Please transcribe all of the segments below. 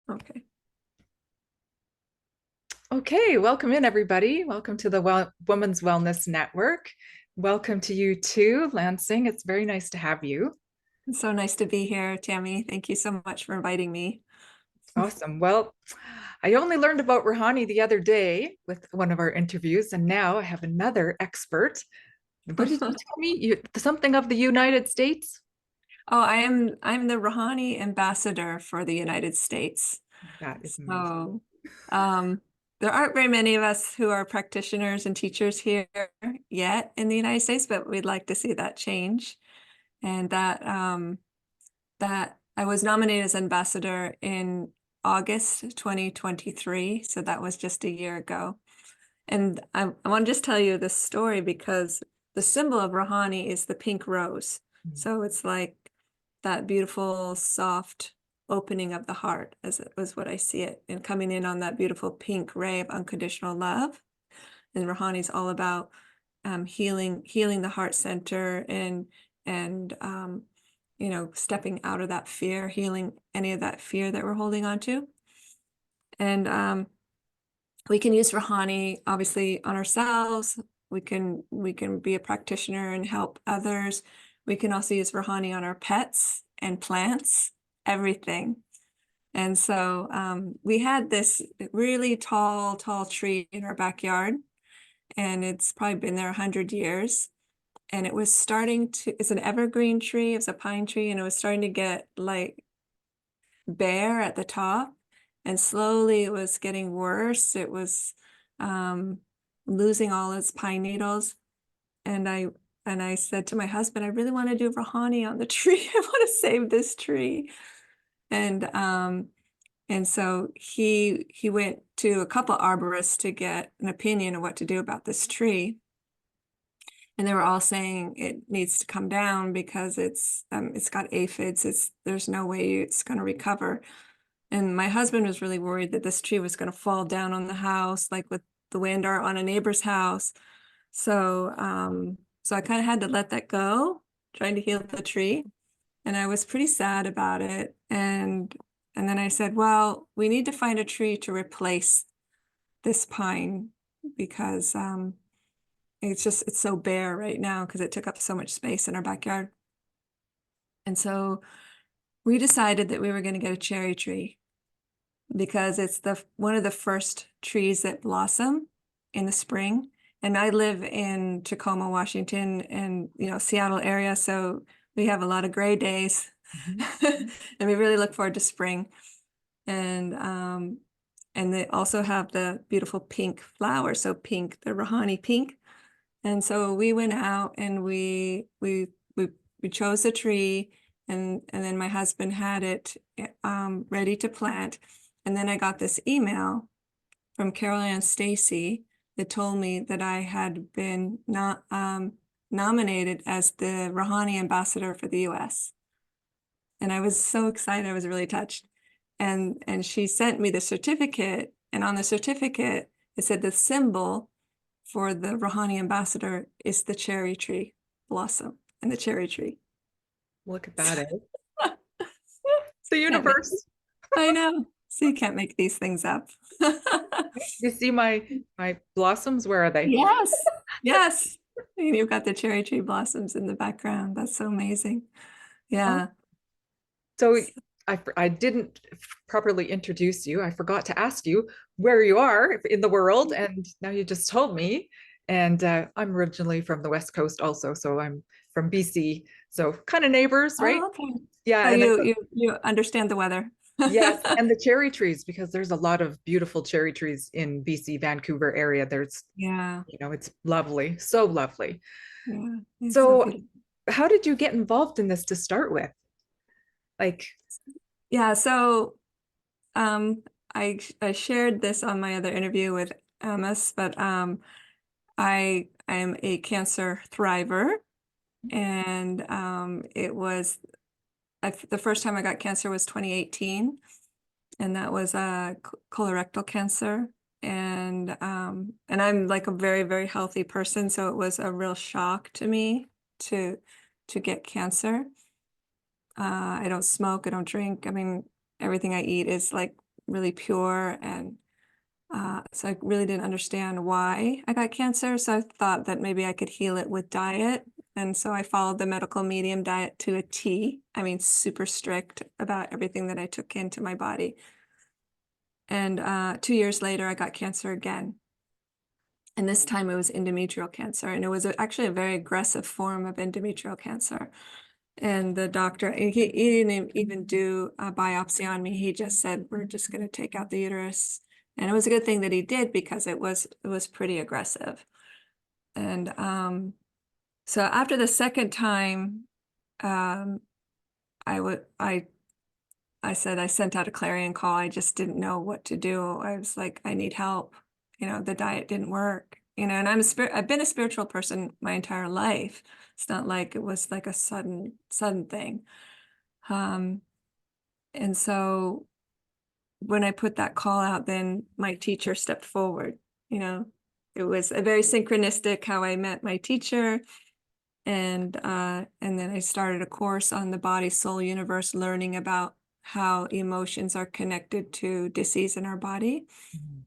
Okay. Okay, welcome in everybody. Welcome to the Women's Wellness Network. Welcome to you too, Lansing. It's very nice to have you. It's so nice to be here, Tammy. Thank you so much for inviting me. Awesome. Well, I only learned about Rouhani the other day with one of our interviews, and now I have another expert. What did you tell me? Something of the United States? Oh, I'm the Rouhani ambassador for the United States. That is amazing. So um, there aren't very many of us who are practitioners and teachers here yet in the United States, but we'd like to see that change. And that I was nominated as ambassador in August 2023. So that was just a year ago. And I want to just tell you this story because the symbol of Rouhani is the pink rose. So it's like that beautiful, soft opening of the heart, as it was what I see it, and coming in on that beautiful pink ray of unconditional love. And Rouhani is all about healing the heart center and stepping out of that fear, healing any of that fear that we're holding on to. And we can use Rouhani obviously on ourselves. We can be a practitioner and help others. We can also use Rouhani on our pets and plants, everything. And so we had this really tall tree in our backyard, and it's probably been there 100 years. And it was it's an evergreen tree, it's a pine tree, and it was starting to get like bare at the top. And slowly it was getting worse. It was losing all its pine needles. And I said to my husband, I really want to do Rouhani on the tree. I want to save this tree. And so he went to a couple arborists to get an opinion of what to do about this tree. And they were all saying it needs to come down because it's got aphids. There's no way it's going to recover. And my husband was really worried that this tree was going to fall down on the house, like with the wind, or on a neighbor's house. So I kind of had to let that go, trying to heal the tree. And I was pretty sad about it. And then I said, well, we need to find a tree to replace this pine because it's so bare right now because it took up so much space in our backyard. And so we decided that we were going to get a cherry tree because it's one of the first trees that blossom in the spring. And I live in Tacoma, Washington, and Seattle area, so we have a lot of gray days, Mhm. and we really look forward to spring. And they also have the beautiful pink flowers, so pink, the Rouhani pink. And so we went out and we chose a tree, and then my husband had it ready to plant. And then I got this email from Carol Ann Stacy that told me that I had been nominated as the Rouhani ambassador for the US. And I was so excited. I was really touched. And she sent me the certificate. And on the certificate, it said the symbol for the Rouhani ambassador is the cherry tree blossom and the cherry tree. Look at that, eh? It's the Can't make, universe. I know. So you can't make these things up. You see my blossoms? Where are they? Yes, yes. And you've got the cherry tree blossoms in the background. That's so amazing. Oh, Yeah. so I didn't properly introduce you. I forgot to ask you where you are in the world, and now you just told me. And I'm originally from the West Coast also, so I'm from BC. So kind of neighbors, right? Oh, okay. Yeah, So and you understand the weather. yes, and the cherry trees because there's a lot of beautiful cherry trees in BC, Vancouver area. Yeah, It's lovely, so lovely. yeah. It's so So, beautiful. how did you get involved in this to start with? Like, Yeah, so um I shared this on my other interview with Amos, but I am a cancer thriver, and the first time I got cancer was 2018, and that was colorectal cancer. And I'm like a very, very healthy person, so it was a real shock to me to get cancer. I don't smoke, I don't drink. I mean, everything I eat is like really pure. And so I really didn't understand why I got cancer. So I thought that maybe I could heal it with diet. And so I followed the medical medium diet to a T. I mean, super strict about everything that I took into my body. And 2 years later, I got cancer again. And this time it was endometrial cancer. And it was actually a very aggressive form of endometrial cancer. And the doctor, he didn't even do a biopsy on me. He just said, we're just going to take out the uterus. And it was a good thing that he did, because it was pretty aggressive. And so after the second time, um, I said, I sent out a clarion call. I just didn't know what to do. I was like, I need help. The diet didn't work. And I've been a spiritual person my entire life. It's not like it was like a sudden thing. And so when I put that call out, then my teacher stepped forward. It was a very synchronistic how I met my teacher. And then I started a course on the body, soul, universe, learning about how emotions are connected to disease in our body. Mhm.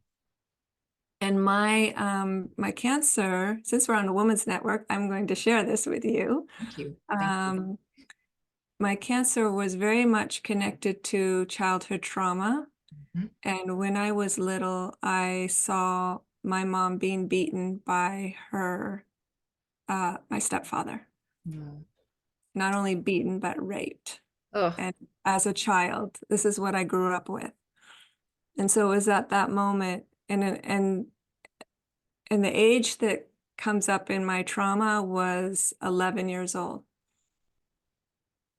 And my cancer, since we're on a Women's Network, I'm going to share this with you. Thank you. Thank you. My cancer was very much connected to childhood trauma. Mhm. And when I was little, I saw my mom being beaten by my stepfather. Mm. Not only beaten, but raped. Oh, And as a child, this is what I grew up with. And so it was at that moment, and the age that comes up in my trauma was 11 years old.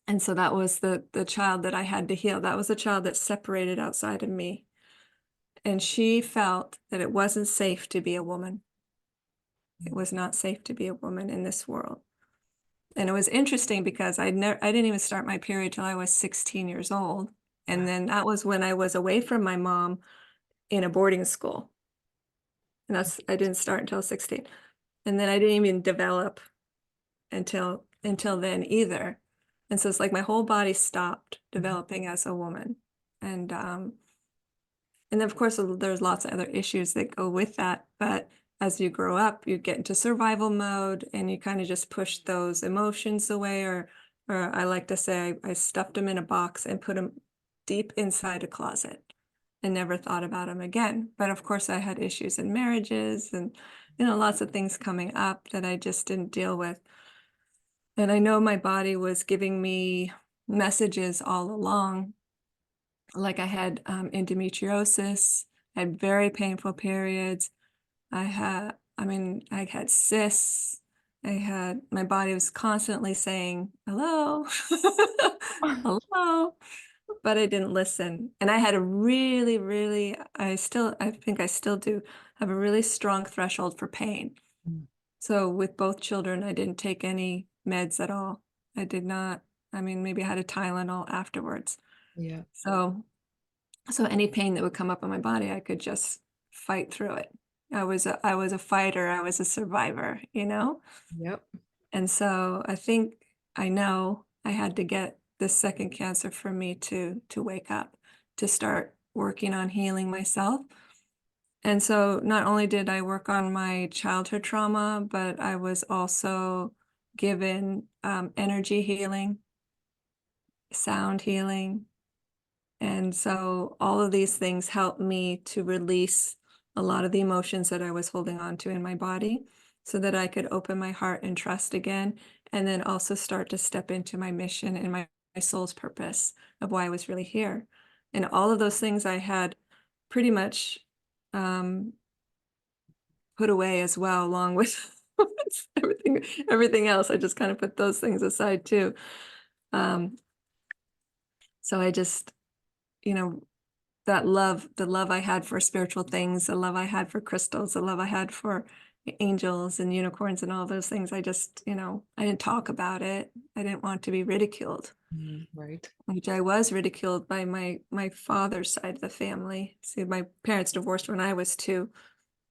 And so that was the child that I had to heal. That was a child that separated outside of me. And she felt that it wasn't safe to be a woman. It was not safe to be a woman in this world. And it was interesting because I didn't even start my period till I was 16 years old. And then that was when I was away from my mom in a boarding school. And I didn't start until 16. And then I didn't even develop until then either. And so it's like my whole body stopped developing as a woman. And then of course there's lots of other issues that go with that. But as you grow up, you get into survival mode and you kind of just push those emotions away, or I like to say I stuffed them in a box and put them deep inside a closet and never thought about them again. But of course I had issues in marriages and lots of things coming up that I just didn't deal with. And I know my body was giving me messages all along. Like I had endometriosis, I had very painful periods. I had cysts. My body was constantly saying, hello, hello, but I didn't listen. And I had a really, really, I think I still do have a really strong threshold for pain. Mm. So with both children, I didn't take any meds at all. I did not. Maybe I had a Tylenol afterwards. Yeah. So any pain that would come up in my body, I could just fight through it. I was a fighter. I was a survivor. Yep. And so I know I had to get this second cancer for me to wake up, to start working on healing myself. And so not only did I work on my childhood trauma, but I was also given energy healing, sound healing. And so all of these things helped me to release a lot of the emotions that I was holding on to in my body so that I could open my heart and trust again. And then also start to step into my mission and my soul's purpose of why I was really here. And all of those things I had pretty much put away as well, along with everything else. I just kind of put those things aside too. So I just, you know, the love I had for spiritual things, the love I had for crystals, the love I had for angels and unicorns and all those things. I just, I didn't talk about it. I didn't want to be ridiculed, Right. which I was ridiculed by my father's side of the family. See, my parents divorced when I was 2,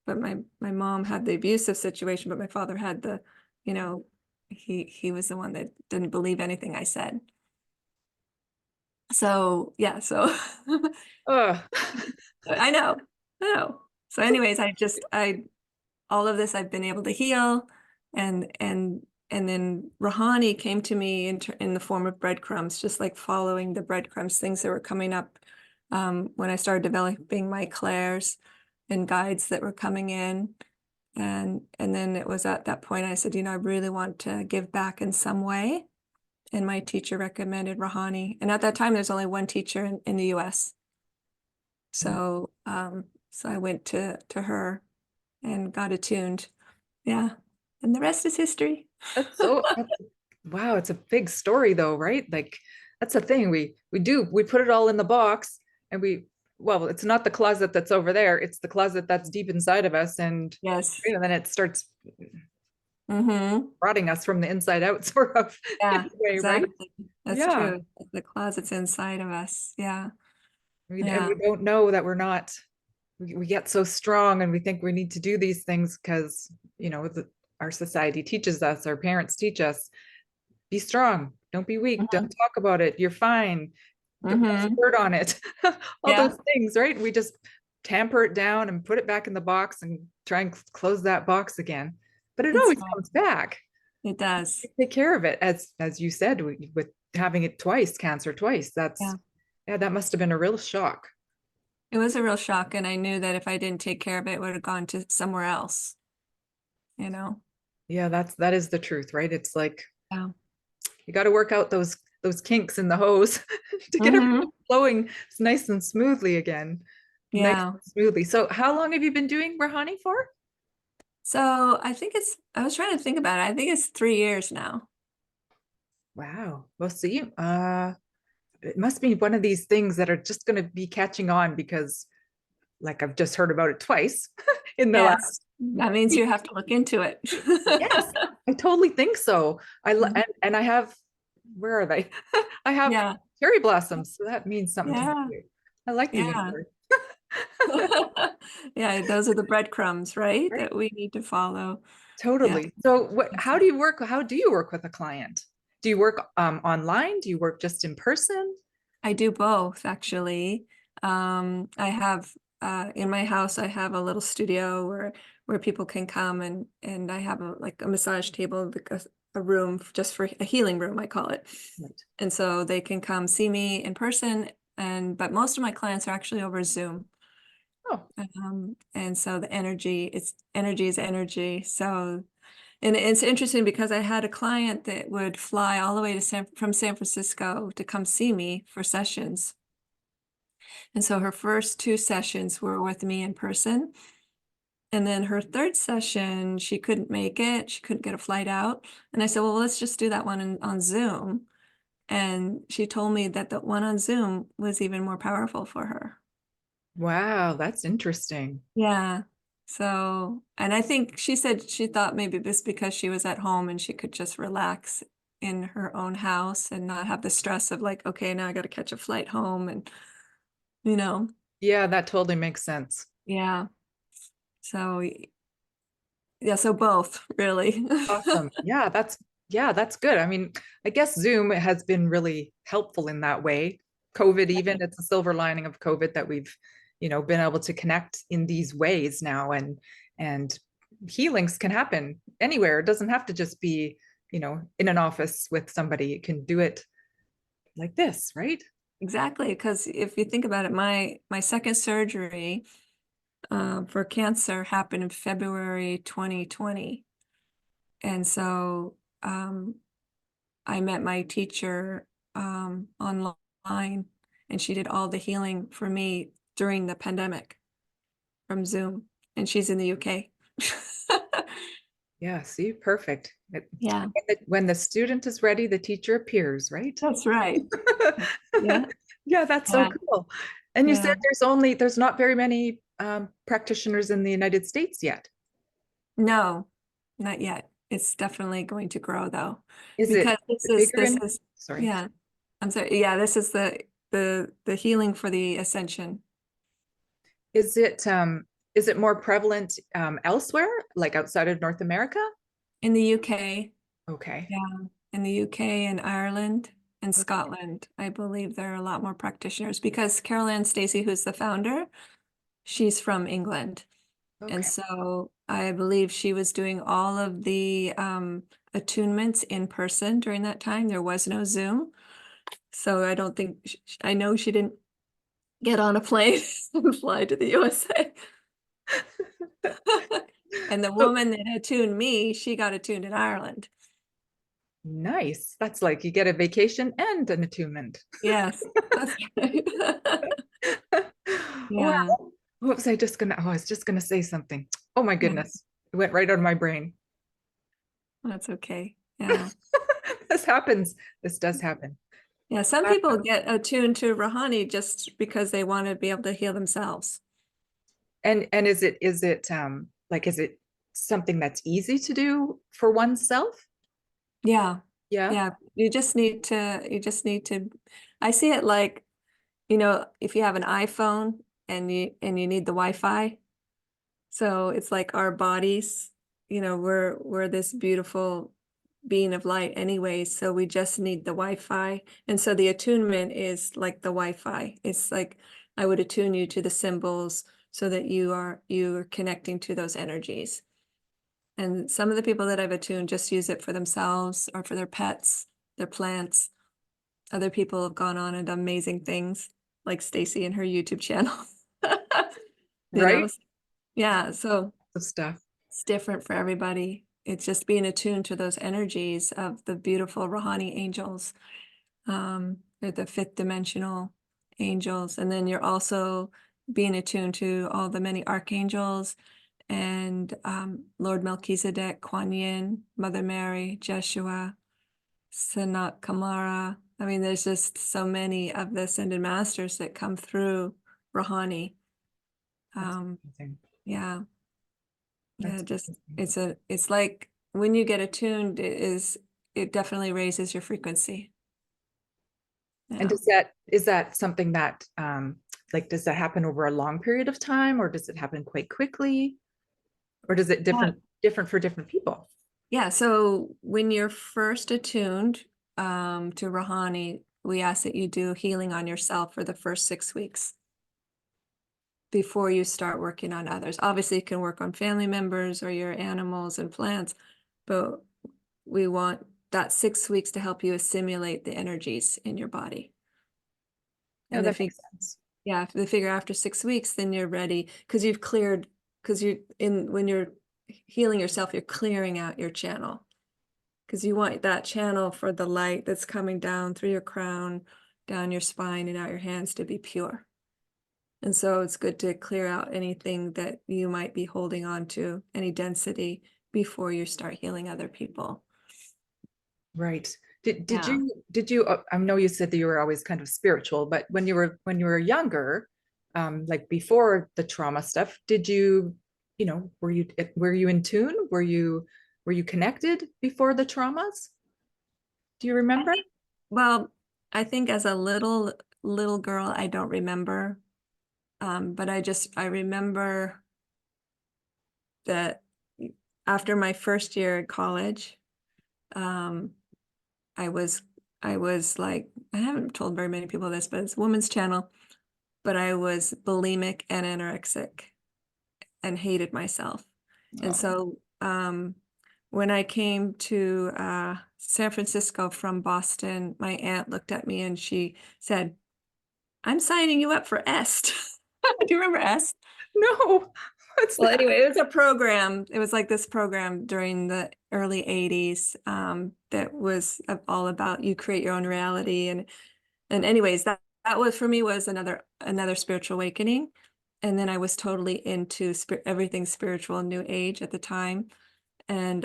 but my mom had the abusive situation, but my father had you know, he was the one that didn't believe anything I said. So yeah, so Ugh. I know, I know. So anyways, all of this I've been able to heal, and then Rouhani came to me in the form of breadcrumbs, just like following the breadcrumbs, things that were coming up when I started developing my clairs and guides that were coming in. And then it was at that point I said, I really want to give back in some way. And my teacher recommended Rouhani. And at that time, there's only one teacher in the US. So I went to her and got attuned. Yeah. And the rest is history. That's so wow, it's a big story though, right? Like that's the thing. We put it all in the box and well, it's not the closet that's over there, it's the closet that's deep inside of us and Yes. then it starts Mm-hmm. rotting us from the inside out, sort of in Yeah, a way, right? exactly. That's Yeah. true. The closet's inside of us. Yeah. And Yeah. we don't know that we're not, we get so strong and we think we need to do these things because, our society teaches us, our parents teach us, be strong, don't be weak, don't Mm-hmm. talk about it, you're fine, get less Mm-hmm. word on it. All Yeah, those things, right? We just tamper it down and put it back in the box and try and close that box again. But it that's always right. comes back. It does. Take care of it, as you said, with having it twice, cancer twice. Yeah. Yeah, that must have been a real shock. It was a real shock, and I knew that if I didn't take care of it, it would have gone to somewhere else, you know? Yeah, that is the truth, right? It's like Yeah. you got to work out those kinks in the hose to get Mm-hmm. everything flowing nice and smoothly again. Nice Yeah. and smoothly. So how long have you been doing Rahani for? So I was trying to think about it. I think it's 3 years now. Wow. Well, see, it must be one of these things that are just going to be catching on because, like, I've just heard about it twice in the Yes. last That means week. you have to look into it. Yes, I totally think so. Mhm. And I have, where are they? I have Yeah. cherry blossoms, so that means something to me Yeah. too. I like the Yeah. universe. Yeah, those are the breadcrumbs, right? Right? That we need to follow. Yeah. Totally. So how do you work? How do you work with a client? Do you work online? Do you work just in person? I do both actually. I have in my house I have a little studio where people can come and I have a massage table, like a room just for a healing room, I call it. Right. And so they can come see me in person, but most of my clients are actually over Zoom. Oh, And so energy is energy. So, and it's interesting because I had a client that would fly all the way to from San Francisco to come see me for sessions. And so her first two sessions were with me in person. And then her third session, she couldn't make it. She couldn't get a flight out. And I said, well, let's just do that one on Zoom. And she told me that the one on Zoom was even more powerful for her. wow, that's interesting. Yeah. So, and I think she said she thought maybe this because she was at home and she could just relax in her own house and not have the stress of like, okay, now I got to catch a flight home and, you know, Yeah, that totally makes sense. yeah. So, yeah, so both really. Awesome. Yeah, that's good. I mean, I guess Zoom has been really helpful in that way. COVID even, it's a silver lining of COVID that we've, been able to connect in these ways now and healings can happen anywhere. It doesn't have to just be, in an office with somebody. You can do it like this, right? Exactly, because if you think about it, my second surgery for cancer happened in February 2020. And so I met my teacher online, and she did all the healing for me during the pandemic from Zoom, and she's in the UK. Yeah, see, perfect. Yeah, When the student is ready, the teacher appears, right? that's right. Yeah, Yeah, that's so yeah, cool. And you said yeah. there's not very many practitioners in the United States yet. No, not yet. It's definitely going to grow though, Is because it bigger this in, is sorry, yeah. I'm sorry. Yeah, this is the healing for the ascension is it is it more prevalent elsewhere, like outside of North America? in the UK. Okay. Yeah, in the UK and Ireland In Scotland, I believe there are a lot more practitioners because Carol Ann Stacey, who's the founder, she's from England. And Okay. so I believe she was doing all of the attunements in person during that time. There was no Zoom. So I don't think, I know she didn't get on a plane and fly to the USA. And the So woman that attuned me, she got attuned in Ireland. nice. That's like you get a vacation and an attunement. Yes, that's right. Wow. Yeah, What was I just gonna? Oh, I was just gonna say something. Oh my yeah, goodness. It went right out of my brain. that's okay. Yeah. This happens. This does happen. Yeah, some Uh, people get attuned to Rouhani just because they want to be able to heal themselves. and is it like is it something that's easy to do for oneself? Yeah. Yeah. Yeah. You just need to, I see it like, if you have an iPhone and you need the Wi-Fi. So it's like our bodies, we're this beautiful being of light anyway. So we just need the Wi-Fi. And so the attunement is like the Wi-Fi. It's like I would attune you to the symbols so that you're connecting to those energies. And some of the people that I've attuned just use it for themselves or for their pets, their plants. Other people have gone on and done amazing things, like Stacy and her YouTube channel. You know, Right? yeah. So The stuff. it's different for everybody. It's just being attuned to those energies of the beautiful Rouhani angels. They're the fifth dimensional angels. And then you're also being attuned to all the many archangels and Lord Melchizedek, Kuan Yin, Mother Mary, Jeshua, Sanat Kamara. I mean, there's just so many of the ascended masters that come through Rouhani. That's Um, amazing. yeah, yeah, That's just amazing. it's like when you get attuned, it definitely raises your frequency. And Yeah. is that something that like does that happen over a long period of time or does it happen quite quickly? Or does it different for different people? Yeah, so when you're first attuned to Rouhani, we ask that you do healing on yourself for the first 6 weeks before you start working on others. Obviously, you can work on family members or your animals and plants, but we want that 6 weeks to help you assimilate the energies in your body. No, And they that figure, makes sense. yeah, if they figure after 6 weeks, then you're ready because you've cleared, because when you're healing yourself, you're clearing out your channel. Because you want that channel for the light that's coming down through your crown, down your spine, and out your hands to be pure. And so it's good to clear out anything that you might be holding on to, any density, before you start healing other people. Right. Did Yeah. you I know you said that you were always kind of spiritual, but when you were younger, like before the trauma stuff, did were you in tune? Were you connected before the traumas? Do you I remember? think, well, I think as a little girl, I don't remember. But I remember that after my first year at college, um, I was I was like, I haven't told very many people this, but it's a woman's channel, but I was bulimic and anorexic and hated myself. And Oh, so when I came to San Francisco from Boston, my aunt looked at me and she said, I'm signing you up for EST. Do you remember EST? no. What's Well, that? anyway, it was a program. It was like this program during the early 80s that was all about you create your own reality. And anyways, that was for me was another spiritual awakening. And then I was totally into everything spiritual and new age at the time. And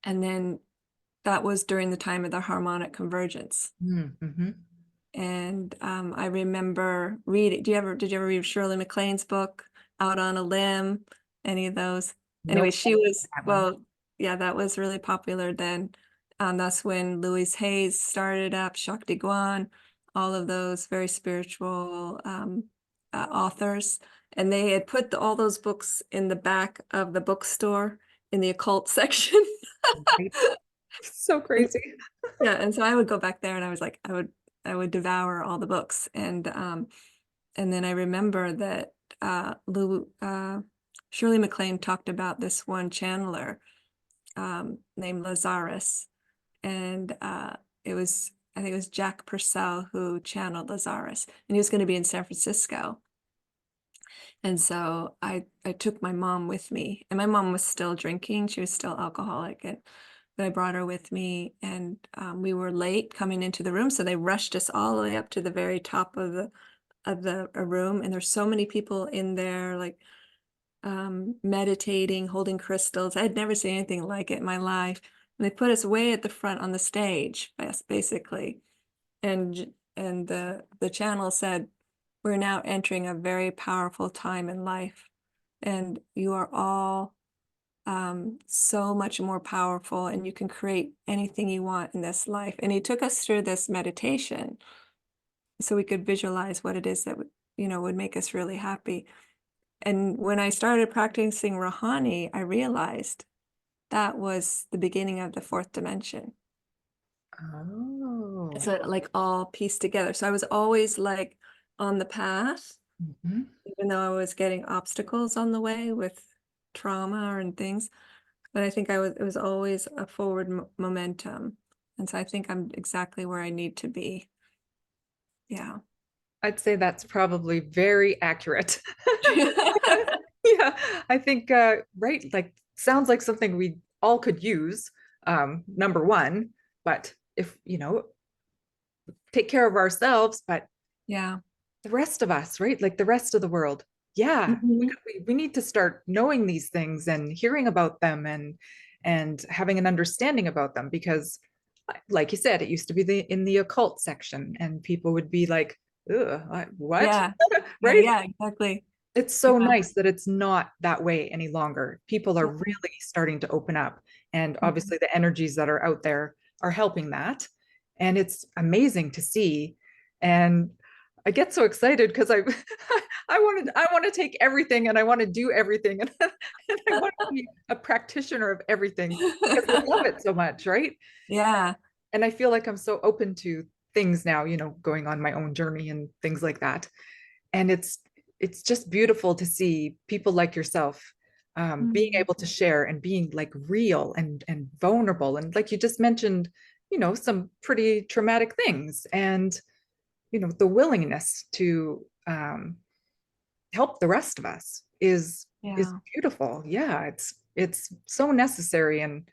then that was during the time of the harmonic convergence. Mm-hmm. And I remember reading, did you ever read Shirley MacLaine's book, Out on a Limb? Any of those? Anyway, Nope, she was, that one. well, yeah, that was really popular then. That's when Louise Hayes started up, Shakti Guan, all of those very spiritual authors. And they had put all those books in the back of the bookstore in the occult section. Right. So crazy. Yeah, and so I would go back there and I was like, I would devour all the books. And then I remember that Lou Shirley MacLaine talked about this one channeler named Lazarus. And it was, I think it was Jack Purcell who channeled Lazarus, and he was going to be in San Francisco. And so I took my mom with me, and my mom was still drinking. She was still alcoholic, and but I brought her with me, and we were late coming into the room, so they rushed us all the way up to the very top of the room, and there's so many people in there, like meditating, holding crystals. I had never seen anything like it in my life. And they put us way at the front on the stage, basically. And the channel said, we're now entering a very powerful time in life. And you are all so much more powerful, and you can create anything you want in this life. And he took us through this meditation so we could visualize what it is that would make us really happy. And when I started practicing Rouhani, I realized that was the beginning of the fourth dimension. Oh. So it like all pieced together. So I was always like on the path, Mhm. even though I was getting obstacles on the way with trauma and things. But I think it was always a forward momentum. And so I think I'm exactly where I need to be. Yeah. I'd say that's probably very accurate. Yeah, I think right, like sounds like something we all could use. Number one, but if take care of ourselves, but Yeah. the rest of us, right? Like the rest of the world. Yeah, Mhm. we need to start knowing these things and hearing about them and having an understanding about them because like you said, it used to be in the occult section and people would be like, ugh, what? Yeah. Yeah. Right? Yeah, exactly. It's so Yeah. nice that it's not that way any longer. People are Yeah. really starting to open up. And Mhm. obviously, the energies that are out there are helping that. And it's amazing to see. And I get so excited because I want to take everything and I want to do everything and, and I want to be a practitioner of everything because I love it so much, right? Yeah. And I feel like I'm so open to things now, going on my own journey and things like that. And it's just beautiful to see people like yourself being Mhm. able to share and being like real and vulnerable and like you just mentioned, some pretty traumatic things and the willingness to help the rest of us is Yeah. beautiful. Yeah, it's so necessary and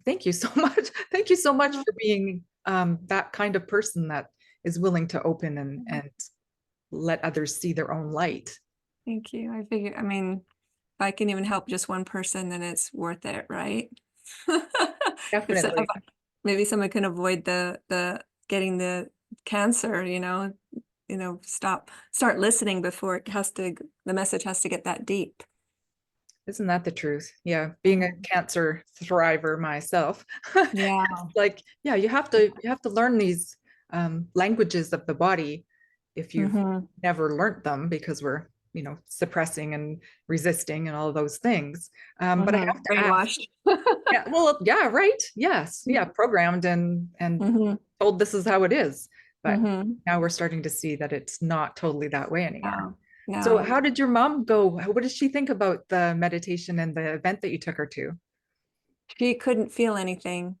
thank you so much. Thank you so much Oh, for being that kind of person that is willing to open and let others see their own light. thank you. I figure, I mean, if I can even help just one person, then it's worth it, right? If Definitely. maybe someone can avoid the getting the cancer, start listening before the message has to get that deep. Isn't that the truth? Yeah, being a Mhm. cancer thriver myself. Yeah. Like, yeah, you have to learn these languages of the body if you've Hmm. never learned them because we're, suppressing and resisting and all of those things. But I Hmm. have to ask, Brainwashed. yeah, well, yeah, right. Yes. Yeah, programmed and Hmm. told this is how it is. But Hmm. now we're starting to see that it's not totally that way anymore. No, So no. how did your mom go? What did she think about the meditation and the event that you took her to? She couldn't feel anything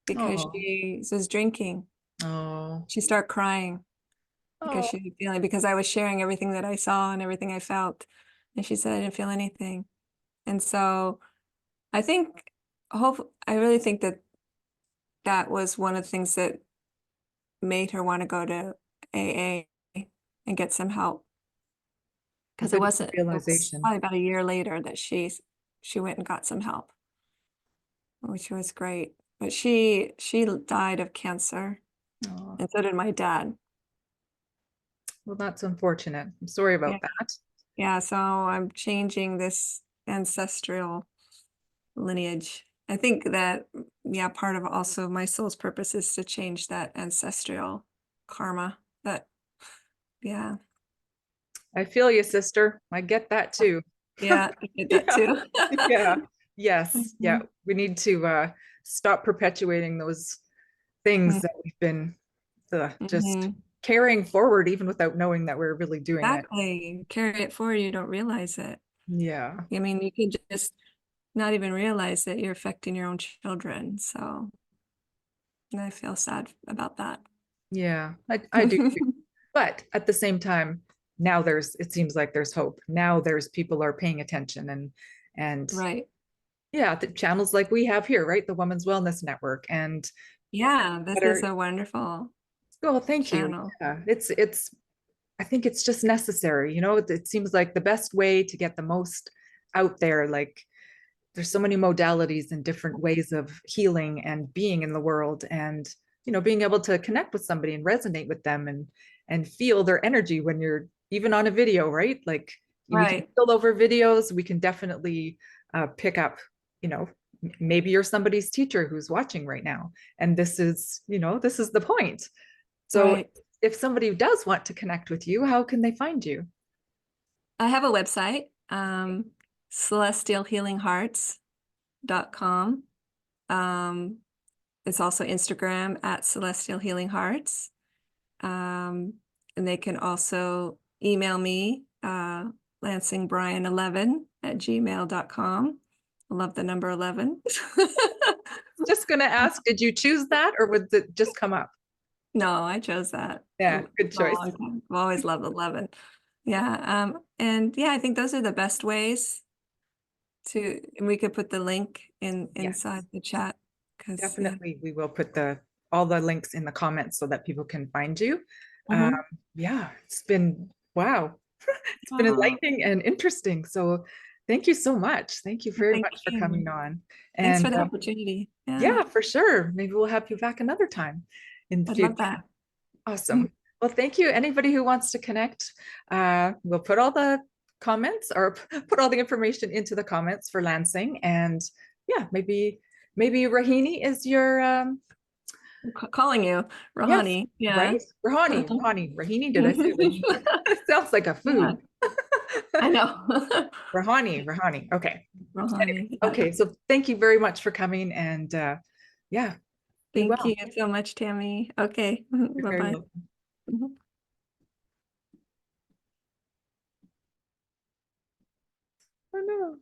because Oh, she was drinking. oh, She started crying because oh. she didn't feel it, because I was sharing everything that I saw and everything I felt. And she said I didn't feel anything. And so I think, I really think that that was one of the things that made her want to go to AA and get some help. A Because bit of it was realization. probably about a year later that she went and got some help, which was great. But she died of cancer, Oh, and so did my dad. well, that's unfortunate. I'm sorry Yeah. about that. Yeah, so I'm changing this ancestral lineage. I think that, yeah, part of also my soul's purpose is to change that ancestral karma. That, yeah, I feel you, sister. I get that too. yeah, I did that Yeah. too. Yeah. Yes. Yeah. Mhm. We need to stop perpetuating those things that we've been just Mm-hmm. carrying forward, even without knowing that we're really doing it. Exactly. Carry it forward, you don't realize it. Yeah. I mean, you can just not even realize that you're affecting your own children. So I feel sad about that. Yeah, I do too. But at the same time, now it seems like there's hope. Now there's people are paying attention and Right. yeah, the channels like we have here, right? The Women's Wellness Network and Yeah, this that is are, a wonderful oh, thank you. channel. Yeah, it's I think it's just necessary, you know, it seems like the best way to get the most out there. Like there's so many modalities and different ways of healing and being in the world, and being able to connect with somebody and resonate with them and feel their energy when you're even on a video, right? Like we can Right. feel over videos, we can definitely pick up, you know maybe you're somebody's teacher who's watching right now, and this is the point. So Right. if somebody does want to connect with you, how can they find you? I have a website, celestialhealinghearts.com. It's also Instagram at Celestial Healing Hearts. And they can also email me, lansingbryan11@gmail.com. I love the number 11. Just going to ask, did you choose that or would it just come up? No, I chose that Yeah, good for a choice. long time. I've always loved 11. Yeah. And yeah, I think those are the best ways and we could put the link inside Yes, the chat because yeah. definitely. We will put all the links in the comments so that people can find you. Um, Mhm. yeah, it's been wow. It's been Oh, enlightening and interesting. So thank you so much. Thank you very thank much for you. coming on. Thanks And for the opportunity. Yeah, yeah, for sure. Maybe we'll have you back another time in the I'd love future. that. Awesome. Well, thank you. Anybody who wants to connect, we'll put all the comments or put all the information into the comments for Lansing. And yeah, maybe Rahini is your Calling you, yes, Rohani. Yeah. right? Rahini. Did I say Rahini? It sounds like a Yeah, food. I know. Rahani. Okay. Anyway, Rohani. Yeah. okay. So thank you very much for coming, and yeah, be Thank well. you so much, Tammy. Okay. You're very Bye-bye. welcome. Mhm. Oh no.